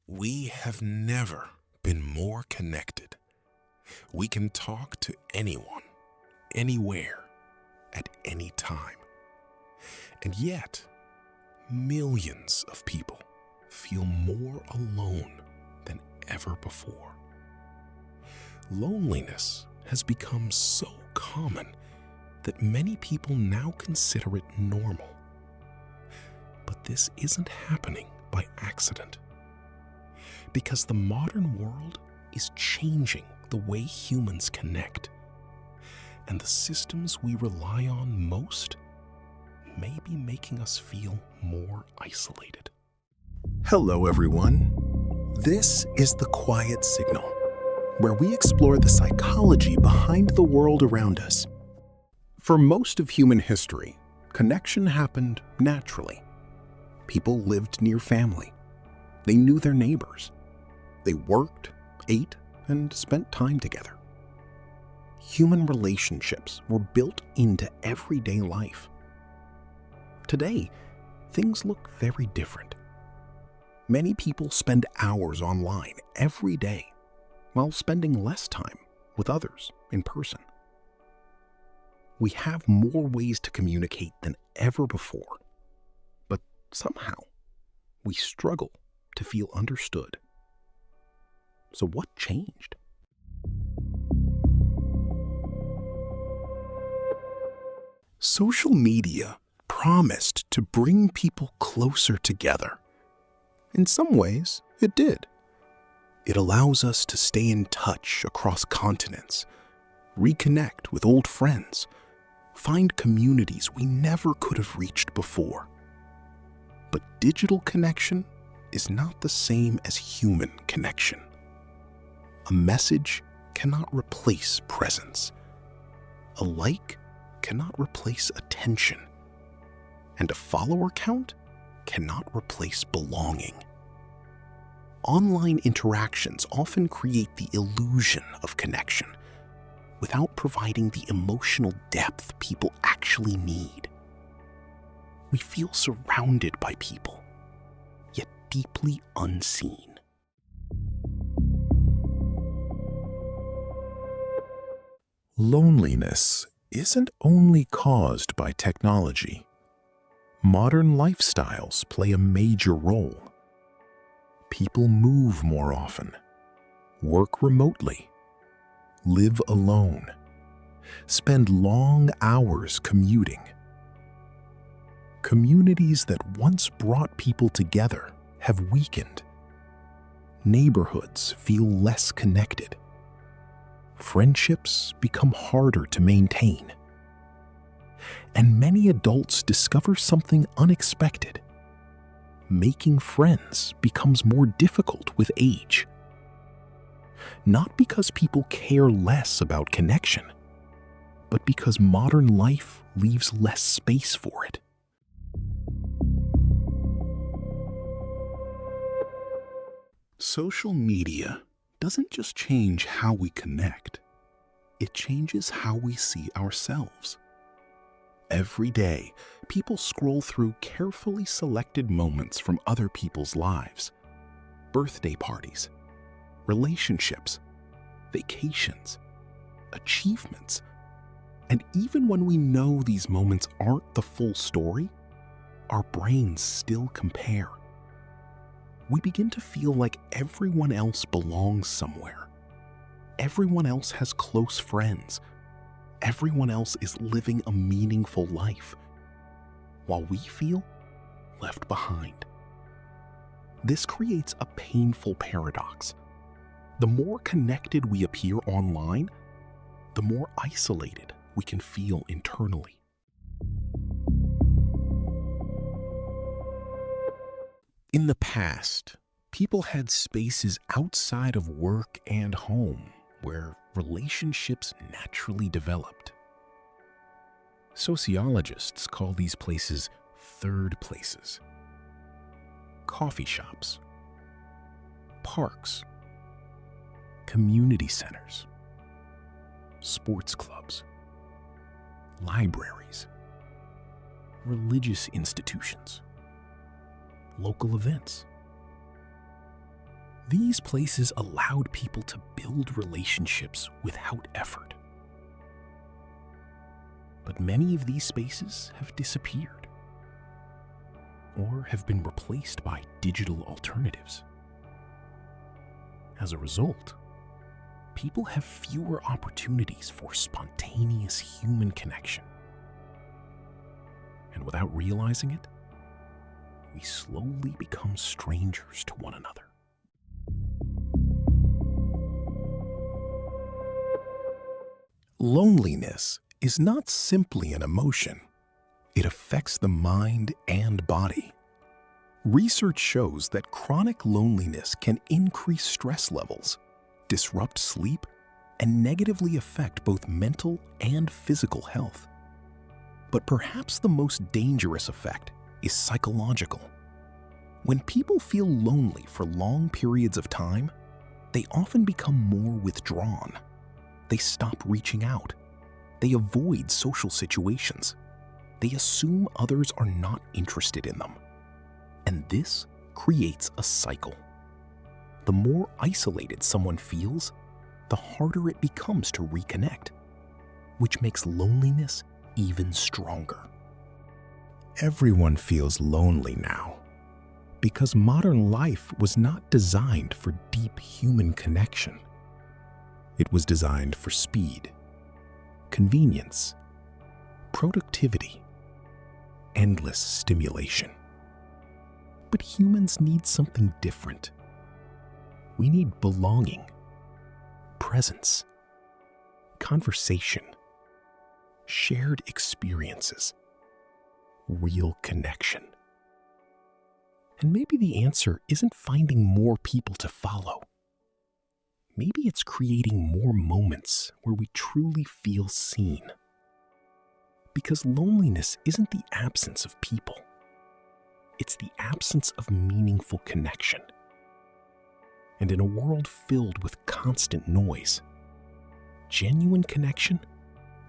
We have never been more connected. We can talk to anyone, anywhere, at any time. And yet, millions of people feel more alone than ever before. Loneliness has become so common that many people now consider it normal. But this isn't happening by accident. Because the modern world is changing the way humans connect. And the systems we rely on most may be making us feel more isolated. Hello, everyone. This is The Quiet Signal, where we explore the psychology behind the world around us. For most of human history, connection happened naturally. People lived near family. They knew their neighbors. They worked, ate, and spent time together. Human relationships were built into everyday life. Today, things look very different. Many people spend hours online every day, while spending less time with others in person. We have more ways to communicate than ever before, but somehow we struggle to feel understood. So what changed? Social media promised to bring people closer together. In some ways, it did. It allows us to stay in touch across continents, reconnect with old friends, find communities we never could have reached before. But digital connection is not the same as human connection. A message cannot replace presence. A like cannot replace attention. And a follower count cannot replace belonging. Online interactions often create the illusion of connection without providing the emotional depth people actually need. We feel surrounded by people, yet deeply unseen. Loneliness isn't only caused by technology. Modern lifestyles play a major role. People move more often, work remotely, live alone, spend long hours commuting. Communities that once brought people together have weakened. Neighborhoods feel less connected. Friendships become harder to maintain. And many adults discover something unexpected. Making friends becomes more difficult with age. Not because people care less about connection, but because modern life leaves less space for it. Social media doesn't just change how we connect, it changes how we see ourselves. Every day, people scroll through carefully selected moments from other people's lives. Birthday parties, relationships, vacations, achievements. And even when we know these moments aren't the full story, our brains still compare. We begin to feel like everyone else belongs somewhere. Everyone else has close friends. Everyone else is living a meaningful life, while we feel left behind. This creates a painful paradox. The more connected we appear online, the more isolated we can feel internally. In the past, people had spaces outside of work and home where relationships naturally developed. Sociologists call these places third places. Coffee shops, parks, community centers, sports clubs, libraries, religious institutions, local events. These places allowed people to build relationships without effort. But many of these spaces have disappeared or have been replaced by digital alternatives. As a result, people have fewer opportunities for spontaneous human connection. And without realizing it, we slowly become strangers to one another. Loneliness is not simply an emotion. It affects the mind and body. Research shows that chronic loneliness can increase stress levels, disrupt sleep, and negatively affect both mental and physical health. But perhaps the most dangerous effect is psychological. When people feel lonely for long periods of time, they often become more withdrawn. They stop reaching out. They avoid social situations. They assume others are not interested in them. And this creates a cycle. The more isolated someone feels, the harder it becomes to reconnect, which makes loneliness even stronger. Everyone feels lonely now because modern life was not designed for deep human connection. It was designed for speed, convenience, productivity, endless stimulation. But humans need something different. We need belonging, presence, conversation, shared experiences, real connection. And maybe the answer isn't finding more people to follow. Maybe it's creating more moments where we truly feel seen. Because loneliness isn't the absence of people. It's the absence of meaningful connection. And in a world filled with constant noise, genuine connection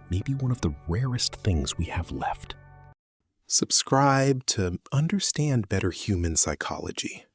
may be one of the rarest things we have left. Subscribe to understand better human psychology.